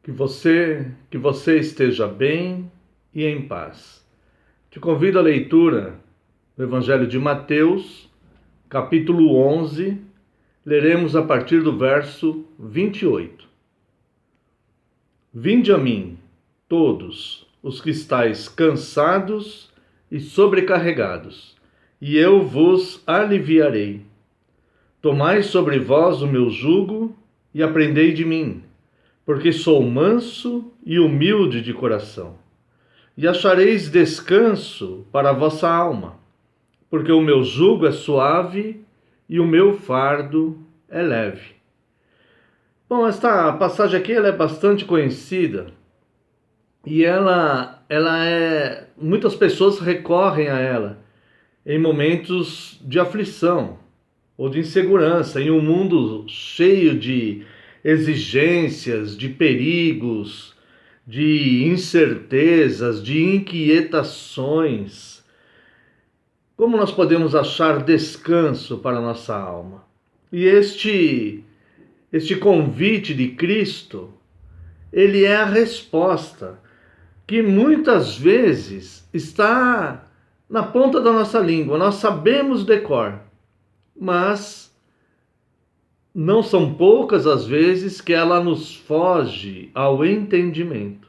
Que você esteja bem e em paz. Te convido à leitura do Evangelho de Mateus, capítulo 11, leremos a partir do verso 28. Vinde a mim, todos os que estáis cansados e sobrecarregados, e eu vos aliviarei. Tomai sobre vós o meu jugo e aprendei de mim, porque sou manso e humilde de coração, e achareis descanso para a vossa alma, porque o meu jugo é suave e o meu fardo é leve. Bom, esta passagem aqui ela é bastante conhecida e muitas pessoas recorrem a ela em momentos de aflição ou de insegurança, em um mundo cheio de exigências, de perigos, de incertezas, de inquietações. Como nós podemos achar descanso para a nossa alma? E este convite de Cristo, ele é a resposta que muitas vezes está na ponta da nossa língua. Nós sabemos de cor, mas não são poucas as vezes que ela nos foge ao entendimento.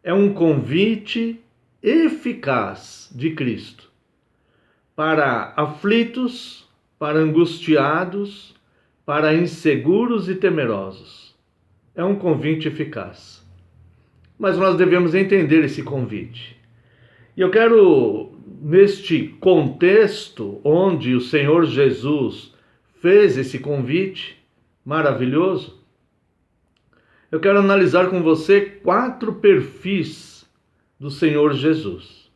É um convite eficaz de Cristo para aflitos, para angustiados, para inseguros e temerosos. É um convite eficaz. Mas nós devemos entender esse convite. E eu quero, neste contexto onde o Senhor Jesus fez esse convite maravilhoso, eu quero analisar com você 4 perfis do Senhor Jesus.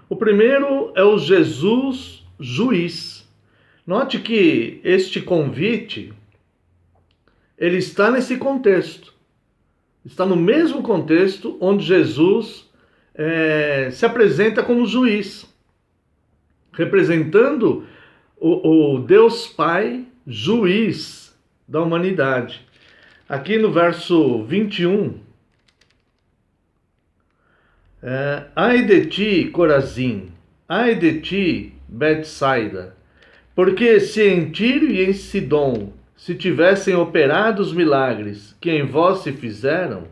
O primeiro é o Jesus juiz. Note que este convite, ele está nesse contexto. Está no mesmo contexto onde Jesus se apresenta como juiz, representando o Deus Pai, juiz da humanidade. Aqui no verso 21, ai de ti, Corazim, ai de ti, Betsaida, porque se em Tiro e em Sidom se tivessem operado os milagres que em vós se fizeram,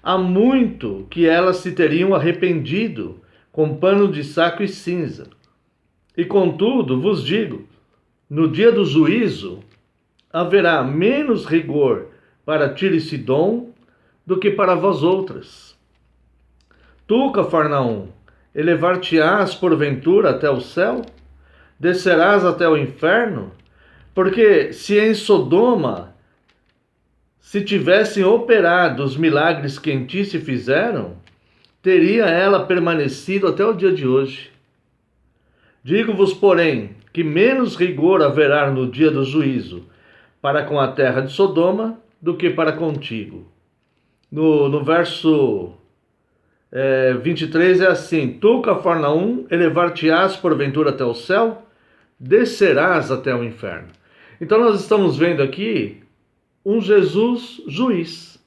há muito que elas se teriam arrependido com pano de saco e cinza. E contudo vos digo, no dia do juízo haverá menos rigor para Tiro e Sidom do que para vós outras. Tu, Cafarnaum, elevar-te-ás porventura até o céu? Descerás até o inferno? Porque se em Sodoma se tivessem operado os milagres que em ti se fizeram, teria ela permanecido até o dia de hoje. Digo-vos, porém, que menos rigor haverá no dia do juízo para com a terra de Sodoma do que para contigo. No verso 23 é assim: Tu, Cafarnaum, elevar-te-ás porventura até o céu? Descerás até o inferno. Então nós estamos vendo aqui um Jesus juiz.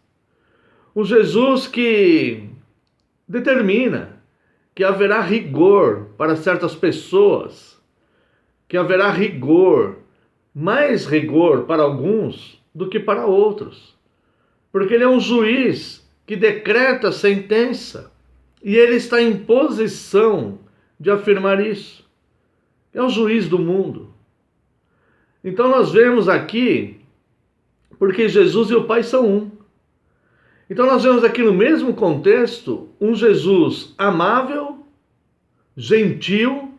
Um Jesus que determina que haverá rigor para certas pessoas, que haverá rigor, mais rigor para alguns do que para outros. Porque ele é um juiz que decreta sentença e ele está em posição de afirmar isso. É o juiz do mundo. Então nós vemos aqui, porque Jesus e o Pai são um. Então nós vemos aqui no mesmo contexto um Jesus amável, gentil,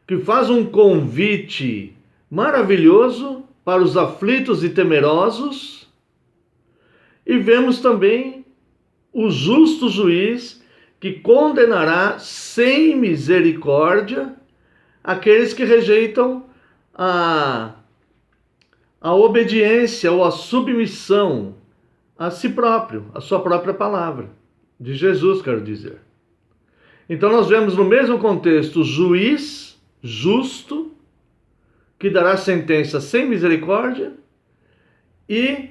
que faz um convite maravilhoso para os aflitos e temerosos. E vemos também o justo juiz que condenará sem misericórdia aqueles que rejeitam a obediência ou a submissão a si próprio, a sua própria palavra, de Jesus, quero dizer. Então nós vemos no mesmo contexto o juiz justo, que dará sentença sem misericórdia, e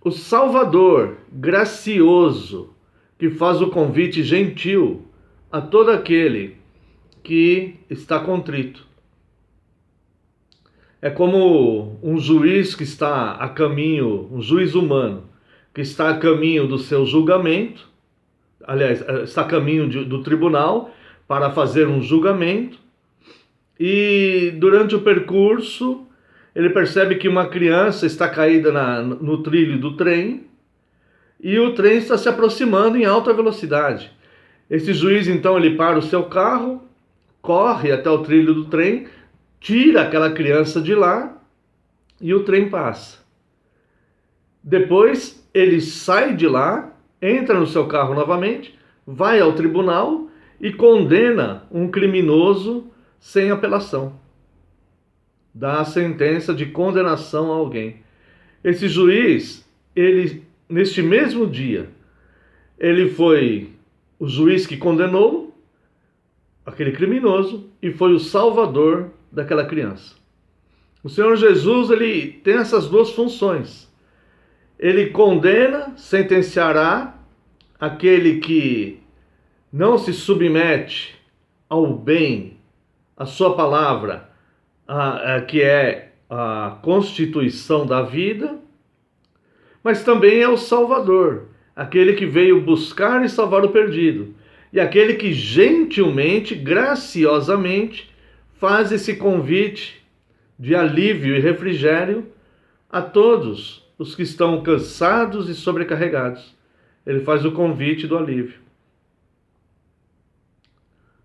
o Salvador gracioso que faz o convite gentil a todo aquele que está contrito. É como um juiz que está a caminho, um juiz humano, que está a caminho do seu julgamento, aliás, está a caminho do tribunal para fazer um julgamento, e durante o percurso ele percebe que uma criança está caída no trilho do trem, e o trem está se aproximando em alta velocidade. Esse juiz, então, ele para o seu carro, corre até o trilho do trem, tira aquela criança de lá e o trem passa. Depois ele sai de lá, entra no seu carro novamente, vai ao tribunal e condena um criminoso sem apelação. Dá a sentença de condenação a alguém. Esse juiz, ele, neste mesmo dia, ele foi o juiz que condenou aquele criminoso e foi o salvador daquela criança. O Senhor Jesus, ele tem essas duas funções. Ele condena, sentenciará aquele que não se submete ao bem, à sua palavra, que é a constituição da vida, mas também é o Salvador, aquele que veio buscar e salvar o perdido, e aquele que gentilmente, graciosamente, faz esse convite de alívio e refrigério a todos os que estão cansados e sobrecarregados. Ele faz o convite do alívio.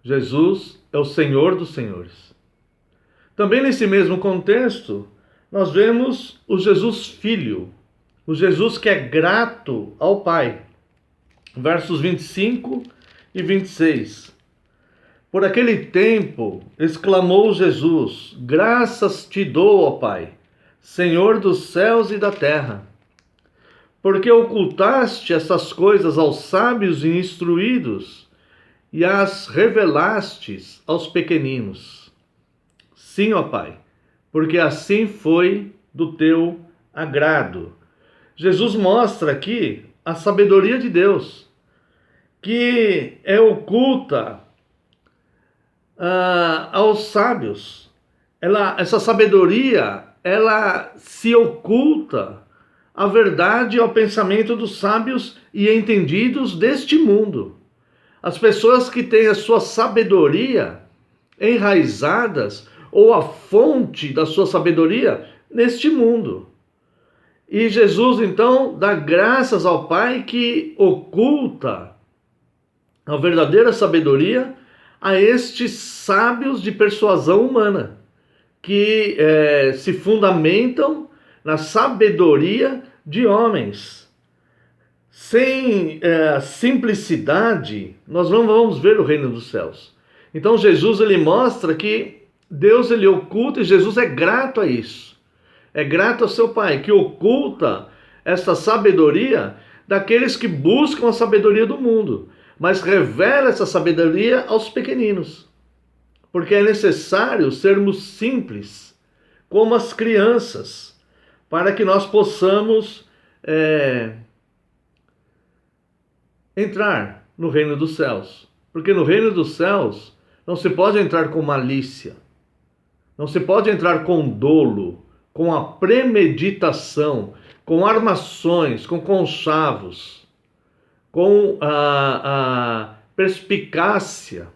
Jesus é o Senhor dos Senhores. Também nesse mesmo contexto, nós vemos o Jesus Filho, o Jesus que é grato ao Pai. Versos 25 e 26. Por aquele tempo, exclamou Jesus: graças te dou, ó Pai, Senhor dos céus e da terra, porque ocultaste essas coisas aos sábios e instruídos e as revelastes aos pequeninos. Sim, ó Pai, porque assim foi do teu agrado. Jesus mostra aqui a sabedoria de Deus, que é oculta aos sábios. Essa sabedoria, ela se oculta à verdade e ao pensamento dos sábios e entendidos deste mundo. As pessoas que têm a sua sabedoria enraizadas, ou a fonte da sua sabedoria, neste mundo. E Jesus, então, dá graças ao Pai que oculta a verdadeira sabedoria a estes sábios de persuasão humana, que se fundamentam na sabedoria de homens. Sem simplicidade, nós não vamos ver o reino dos céus. Então Jesus, ele mostra que Deus, ele oculta, e Jesus é grato a isso. É grato ao seu Pai, que oculta essa sabedoria daqueles que buscam a sabedoria do mundo, mas revela essa sabedoria aos pequeninos. Porque é necessário sermos simples, como as crianças, para que nós possamos entrar no reino dos céus. Porque no reino dos céus não se pode entrar com malícia, não se pode entrar com dolo, com a premeditação, com armações, com conchavos, com a perspicácia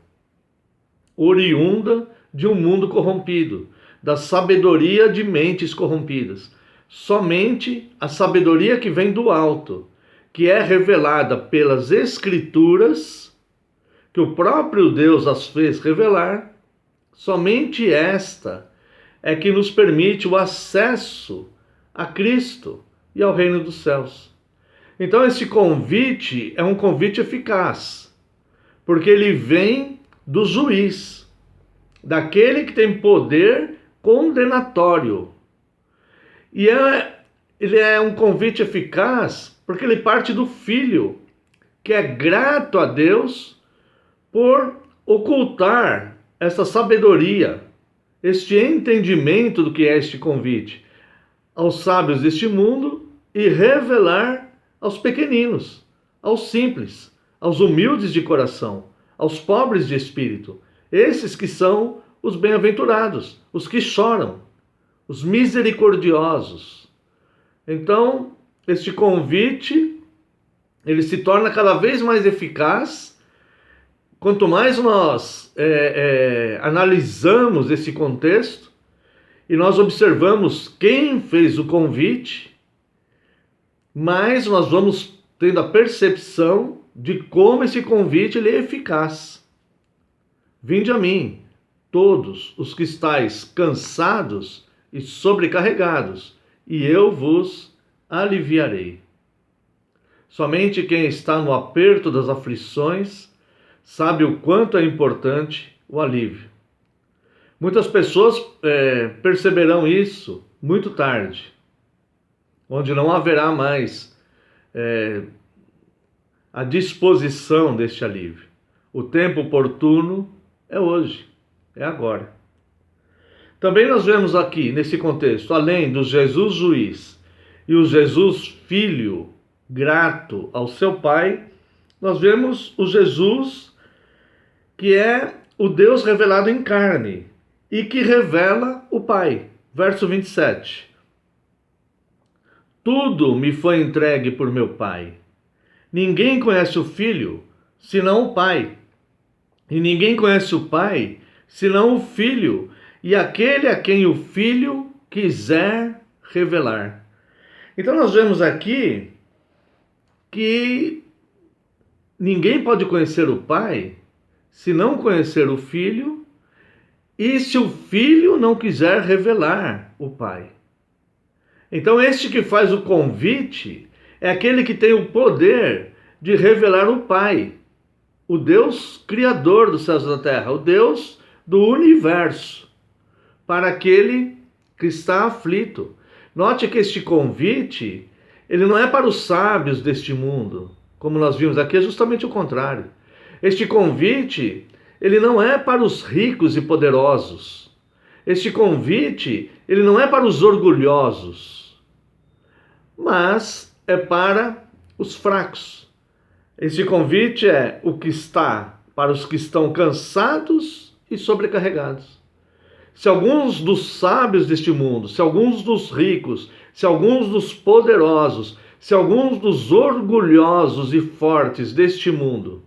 oriunda de um mundo corrompido, da sabedoria de mentes corrompidas. Somente a sabedoria que vem do alto, que é revelada pelas Escrituras, que o próprio Deus as fez revelar, somente esta é que nos permite o acesso a Cristo e ao reino dos céus. Então esse convite é um convite eficaz, porque ele vem do juiz, daquele que tem poder condenatório. E ele é um convite eficaz porque ele parte do Filho, que é grato a Deus por ocultar essa sabedoria, este entendimento do que é este convite aos sábios deste mundo e revelar aos pequeninos, aos simples, aos humildes de coração, aos pobres de espírito, esses que são os bem-aventurados, os que choram, os misericordiosos. Então, este convite, ele se torna cada vez mais eficaz quanto mais nós analisamos esse contexto e nós observamos quem fez o convite, mais nós vamos tendo a percepção de como esse convite ele é eficaz. Vinde a mim, todos os que estáis cansados e sobrecarregados, e eu vos aliviarei. Somente quem está no aperto das aflições sabe o quanto é importante o alívio. Muitas pessoas perceberão isso muito tarde, onde não haverá mais a disposição deste alívio. O tempo oportuno é hoje, é agora. Também nós vemos aqui, nesse contexto, além do Jesus juiz e o Jesus filho grato ao seu Pai, nós vemos o Jesus que é o Deus revelado em carne e que revela o Pai. Verso 27. Tudo me foi entregue por meu Pai. Ninguém conhece o Filho, senão o Pai. E ninguém conhece o Pai, senão o Filho, e aquele a quem o Filho quiser revelar. Então nós vemos aqui que ninguém pode conhecer o Pai se não conhecer o Filho e se o Filho não quiser revelar o Pai. Então este que faz o convite é aquele que tem o poder de revelar o Pai, o Deus criador dos céus e da terra, o Deus do universo, para aquele que está aflito. Note que este convite, ele não é para os sábios deste mundo, como nós vimos aqui, é justamente o contrário. Este convite, ele não é para os ricos e poderosos. Este convite, ele não é para os orgulhosos, mas é para os fracos. Este convite é o que está para os que estão cansados e sobrecarregados. Se alguns dos sábios deste mundo, se alguns dos ricos, se alguns dos poderosos, se alguns dos orgulhosos e fortes deste mundo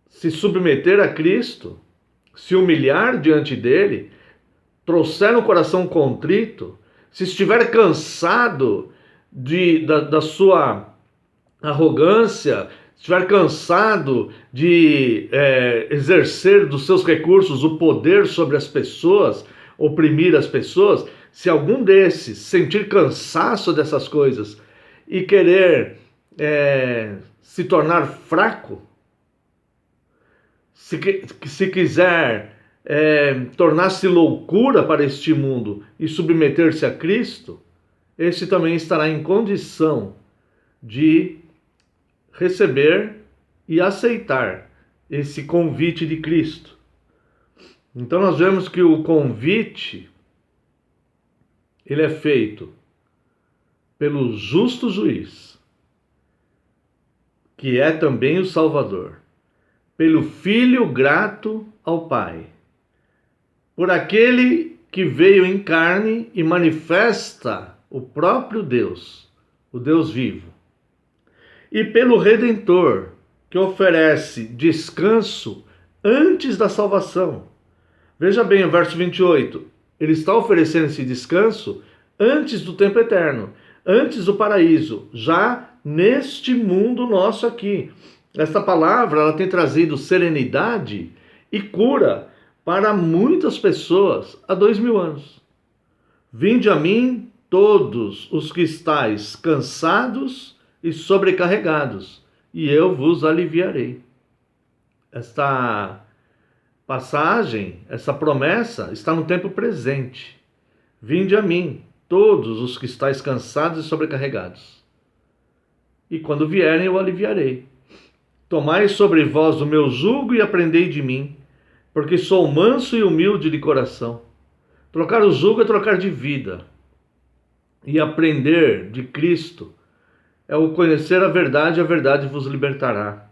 se submeter a Cristo, se humilhar diante dele, trouxer um coração contrito, se estiver cansado da sua arrogância, estiver cansado de exercer dos seus recursos o poder sobre as pessoas, oprimir as pessoas, se algum desses sentir cansaço dessas coisas e querer se tornar fraco, se quiser tornar-se loucura para este mundo e submeter-se a Cristo, este também estará em condição de receber e aceitar esse convite de Cristo. Então nós vemos que o convite, ele é feito pelo justo juiz, que é também o Salvador, pelo Filho grato ao Pai, por aquele que veio em carne e manifesta o próprio Deus, o Deus vivo, e pelo Redentor, que oferece descanso antes da salvação. Veja bem o verso 28, ele está oferecendo esse descanso antes do tempo eterno, antes do paraíso, já neste mundo nosso aqui. Esta palavra ela tem trazido serenidade e cura para muitas pessoas há 2000 anos. Vinde a mim todos os que estáis cansados e sobrecarregados, e eu vos aliviarei. Esta passagem, essa promessa está no tempo presente. Vinde a mim todos os que estáis cansados e sobrecarregados, e quando vierem eu aliviarei. Tomai sobre vós o meu jugo e aprendei de mim, porque sou manso e humilde de coração. Trocar o jugo é trocar de vida. e aprender de Cristo é o conhecer a verdade vos libertará.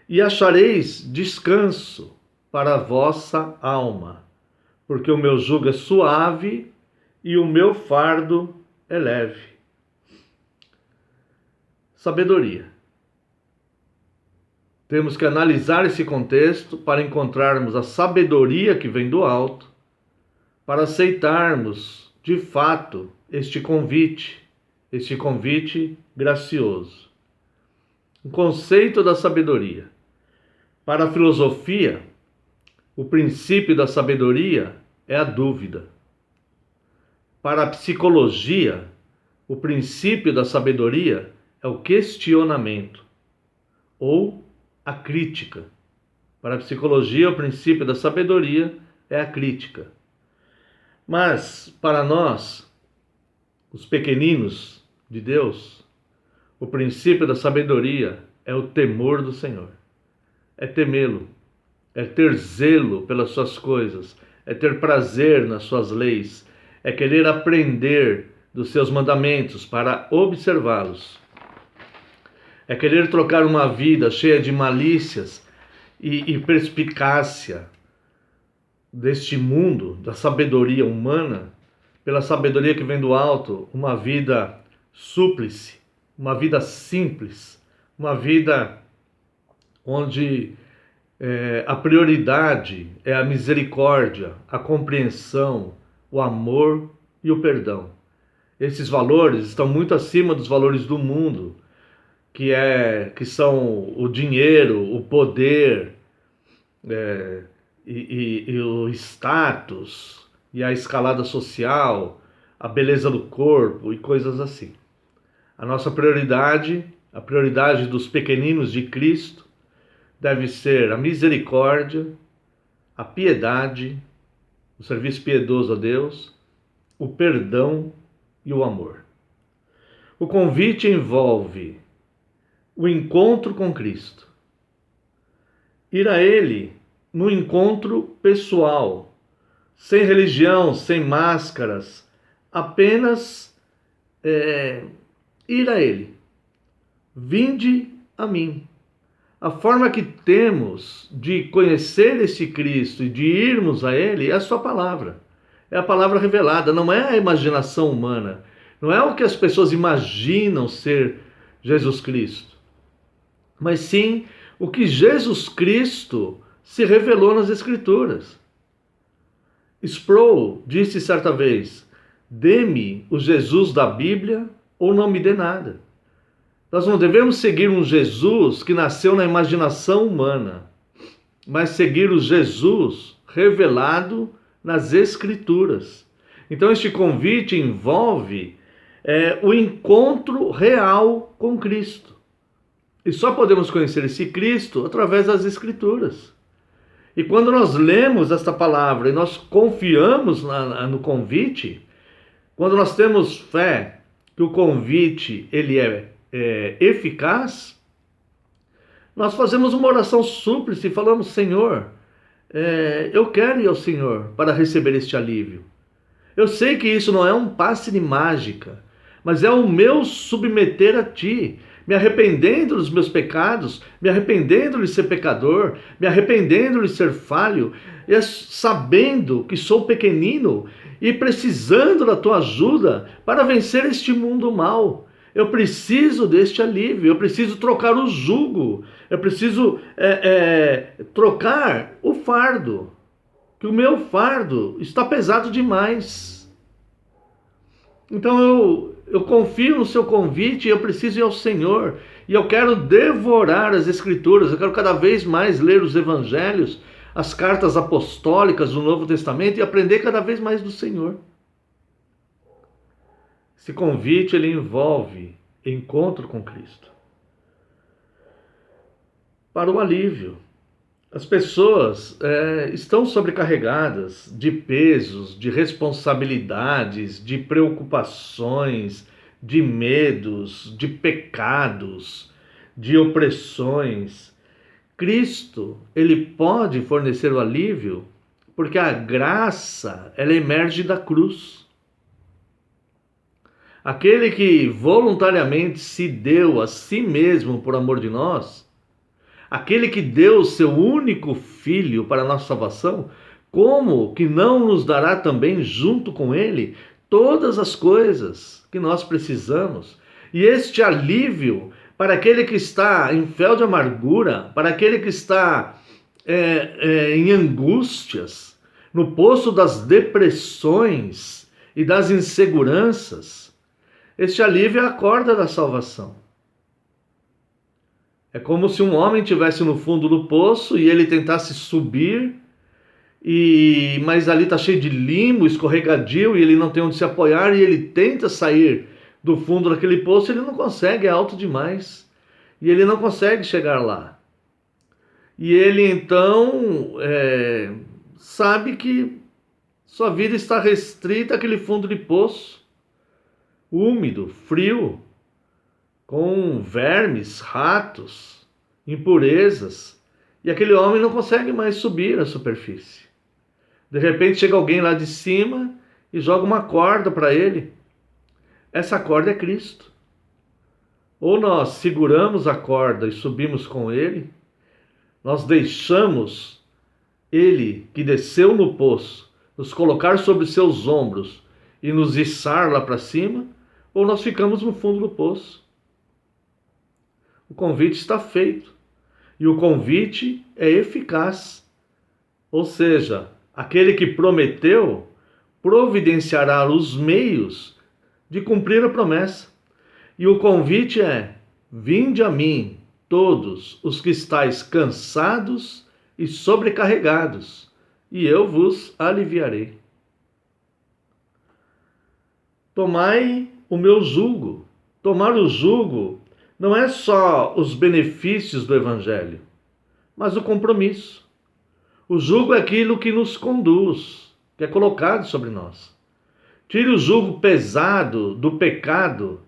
E achareis descanso para a vossa alma, porque o meu jugo é suave e o meu fardo é leve. Sabedoria. Temos que analisar esse contexto para encontrarmos a sabedoria que vem do alto, para aceitarmos, de fato, este convite gracioso. O conceito da sabedoria. Para a filosofia, o princípio da sabedoria é a dúvida. Para a psicologia, o princípio da sabedoria é o questionamento ou a crítica. Para a psicologia, o princípio da sabedoria é a crítica. Mas, para nós, os pequeninos de Deus, o princípio da sabedoria é o temor do Senhor. É temê-lo, é ter zelo pelas suas coisas, é ter prazer nas suas leis, é querer aprender dos seus mandamentos para observá-los. É querer trocar uma vida cheia de malícias e perspicácia deste mundo, da sabedoria humana, pela sabedoria que vem do alto, uma vida súplice, uma vida simples, uma vida onde a prioridade é a misericórdia, a compreensão, o amor e o perdão. Esses valores estão muito acima dos valores do mundo, que são o dinheiro, o poder, e o status, e a escalada social, a beleza do corpo e coisas assim. A nossa prioridade, a prioridade dos pequeninos de Cristo, deve ser a misericórdia, a piedade, o serviço piedoso a Deus, o perdão e o amor. O convite envolve o encontro com Cristo. Ir a Ele no encontro pessoal, sem religião, sem máscaras, apenas ir a Ele. Vinde a mim. A forma que temos de conhecer esse Cristo e de irmos a Ele é a sua palavra. É a palavra revelada, não é a imaginação humana. Não é o que as pessoas imaginam ser Jesus Cristo. Mas sim o que Jesus Cristo se revelou nas Escrituras. Sproul disse certa vez: dê-me o Jesus da Bíblia ou não me dê nada. Nós não devemos seguir um Jesus que nasceu na imaginação humana, mas seguir o Jesus revelado nas Escrituras. Então este convite envolve o encontro real com Cristo. E só podemos conhecer esse Cristo através das Escrituras. E quando nós lemos esta palavra e nós confiamos no convite, quando nós temos fé que o convite ele é eficaz, nós fazemos uma oração súplice e falamos: Senhor, eu quero ir ao Senhor para receber este alívio. Eu sei que isso não é um passe de mágica, mas é o meu submeter a Ti, me arrependendo dos meus pecados, me arrependendo de ser pecador, me arrependendo de ser falho, e sabendo que sou pequenino e precisando da Tua ajuda para vencer este mundo mau. Eu preciso deste alívio, eu preciso trocar o jugo, eu preciso trocar o fardo, que o meu fardo está pesado demais. Então eu confio no seu convite e eu preciso ir ao Senhor. E eu quero devorar as Escrituras, eu quero cada vez mais ler os Evangelhos, as cartas apostólicas do Novo Testamento e aprender cada vez mais do Senhor. Esse convite ele envolve encontro com Cristo. Para o alívio. As pessoas estão sobrecarregadas de pesos, de responsabilidades, de preocupações, de medos, de pecados, de opressões. Cristo, ele pode fornecer o alívio porque a graça, ela emerge da cruz. aquele que voluntariamente se deu a si mesmo por amor de nós, aquele que deu seu único filho para a nossa salvação, como que não nos dará também junto com ele todas as coisas que nós precisamos? E este alívio para aquele que está em fel de amargura, para aquele que está em angústias, no poço das depressões e das inseguranças, este alívio é a corda da salvação. É como se um homem estivesse no fundo do poço e ele tentasse subir, mas ali está cheio de limo, escorregadio, e ele não tem onde se apoiar, e ele tenta sair do fundo daquele poço, ele não consegue, é alto demais. E ele não consegue chegar lá. E ele então sabe que sua vida está restrita àquele fundo de poço, úmido, frio, com vermes, ratos, impurezas, e aquele homem não consegue mais subir à superfície. De repente chega alguém lá de cima e joga uma corda para ele. Essa corda é Cristo. Ou nós seguramos a corda e subimos com ele, nós deixamos ele que desceu no poço nos colocar sobre seus ombros e nos içar lá para cima, ou nós ficamos no fundo do poço. O convite está feito. E o convite é eficaz. Ou seja, aquele que prometeu providenciará os meios de cumprir a promessa. E o convite é: vinde a mim, todos os que estáis cansados e sobrecarregados, e eu vos aliviarei. Tomai o meu jugo. Tomar o jugo não é só os benefícios do Evangelho, mas o compromisso. O jugo é aquilo que nos conduz, que é colocado sobre nós. Tire o jugo pesado do pecado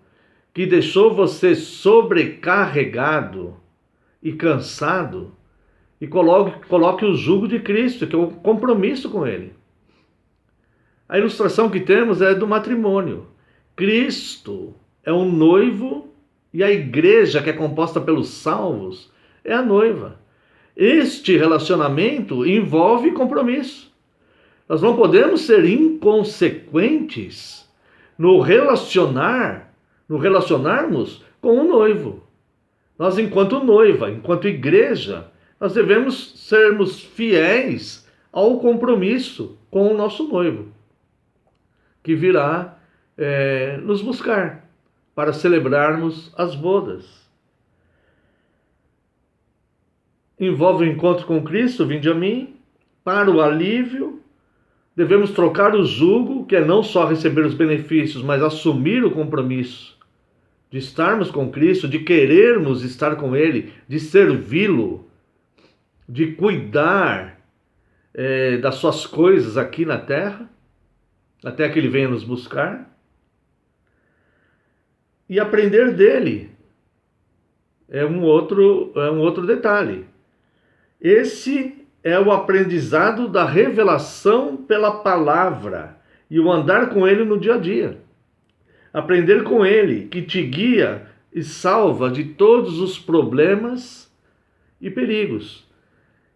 que deixou você sobrecarregado e cansado, e coloque o jugo de Cristo, que é o compromisso com Ele. A ilustração que temos é do matrimônio. Cristo é o noivo e a igreja, que é composta pelos salvos, é a noiva. Este relacionamento envolve compromisso. Nós não podemos ser inconsequentes no relacionarmos com o noivo. Nós, enquanto noiva, enquanto igreja, nós devemos sermos fiéis ao compromisso com o nosso noivo, que virá nos buscar para celebrarmos as bodas. Envolve o encontro com Cristo, vinde a mim, para o alívio. Devemos trocar o jugo, que é não só receber os benefícios, mas assumir o compromisso de estarmos com Cristo, de querermos estar com Ele, de servi-lo, de cuidar das suas coisas aqui na terra, até que Ele venha nos buscar. E aprender dele é um outro detalhe. Esse é o aprendizado da revelação pela palavra e o andar com ele no dia a dia. Aprender com ele, que te guia e salva de todos os problemas e perigos.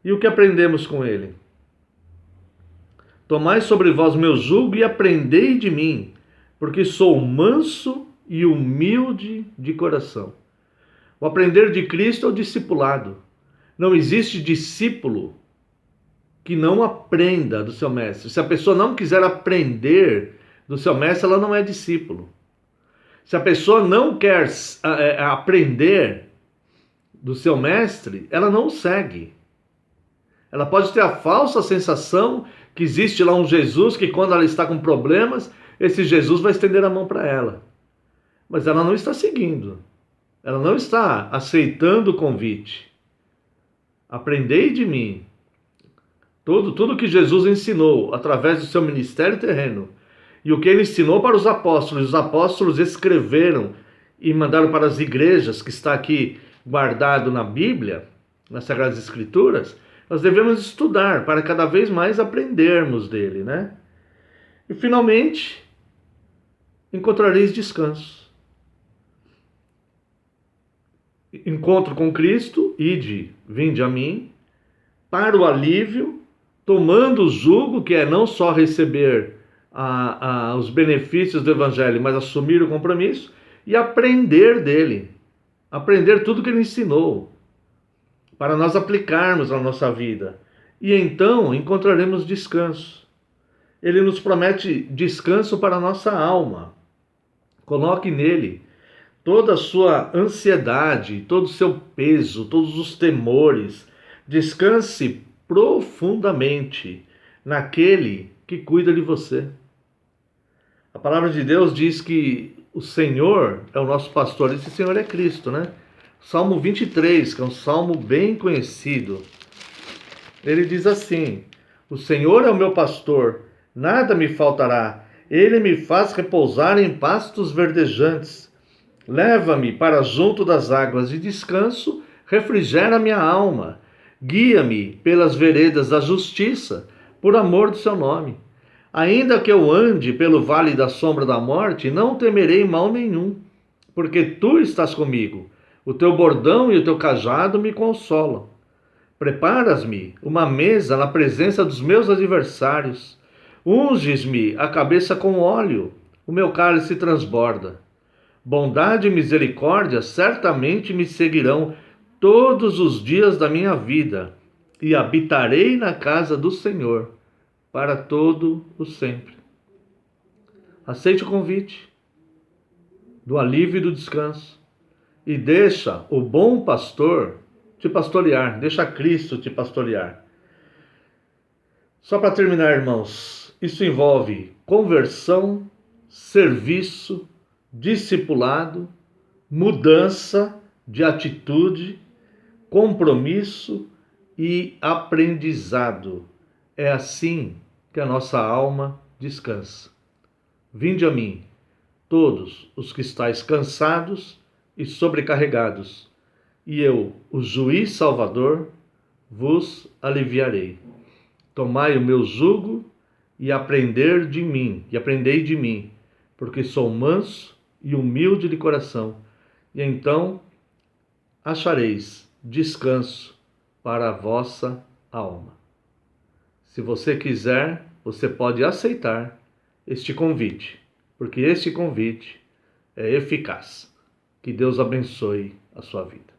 E o que aprendemos com ele? Tomai sobre vós meu jugo e aprendei de mim, porque sou manso e humilde de coração. O aprender de Cristo é o discipulado. Não existe discípulo que não aprenda do seu mestre. Se a pessoa não quiser aprender do seu mestre, ela não é discípulo. Se a pessoa não quer aprender do seu mestre, ela não o segue. Ela pode ter a falsa sensação que existe lá um Jesus que, quando ela está com problemas, esse Jesus vai estender a mão para ela. Mas ela não está seguindo. Ela não está aceitando o convite. Aprendei de mim. Tudo que Jesus ensinou através do seu ministério terreno e o que ele ensinou para os apóstolos escreveram e mandaram para as igrejas, que está aqui guardado na Bíblia, nas Sagradas Escrituras, nós devemos estudar para cada vez mais aprendermos dele, né? E finalmente, encontrareis descanso. Encontro com Cristo, ide, vinde a mim, para o alívio, tomando o jugo, que é não só receber os benefícios do Evangelho, mas assumir o compromisso e aprender dele, aprender tudo que ele ensinou, para nós aplicarmos na nossa vida. E então encontraremos descanso. Ele nos promete descanso para a nossa alma. Coloque nele toda a sua ansiedade, todo o seu peso, todos os temores. Descanse profundamente naquele que cuida de você. A palavra de Deus diz que o Senhor é o nosso pastor. Esse Senhor é Cristo, né? Salmo 23, que é um salmo bem conhecido. Ele diz assim: o Senhor é o meu pastor, nada me faltará. Ele me faz repousar em pastos verdejantes. Leva-me para junto das águas de descanso, refrigera minha alma. Guia-me pelas veredas da justiça, por amor do seu nome. Ainda que eu ande pelo vale da sombra da morte, não temerei mal nenhum, porque tu estás comigo. O teu bordão e o teu cajado me consolam. Preparas-me uma mesa na presença dos meus adversários. Unges-me a cabeça com óleo, o meu cálice transborda. Bondade e misericórdia certamente me seguirão todos os dias da minha vida, e habitarei na casa do Senhor para todo o sempre. Aceite o convite do alívio e do descanso e deixa o bom pastor te pastorear, deixa Cristo te pastorear. Só para terminar, irmãos, isso envolve conversão, serviço, discipulado, mudança de atitude, compromisso e aprendizado. É assim que a nossa alma descansa. Vinde a mim, todos os que estáis cansados e sobrecarregados, e eu, o juiz salvador, vos aliviarei. Tomai o meu jugo e aprendei de mim, porque sou manso e humilde de coração, e então achareis descanso para a vossa alma. Se você quiser, você pode aceitar este convite, porque este convite é eficaz. Que Deus abençoe a sua vida.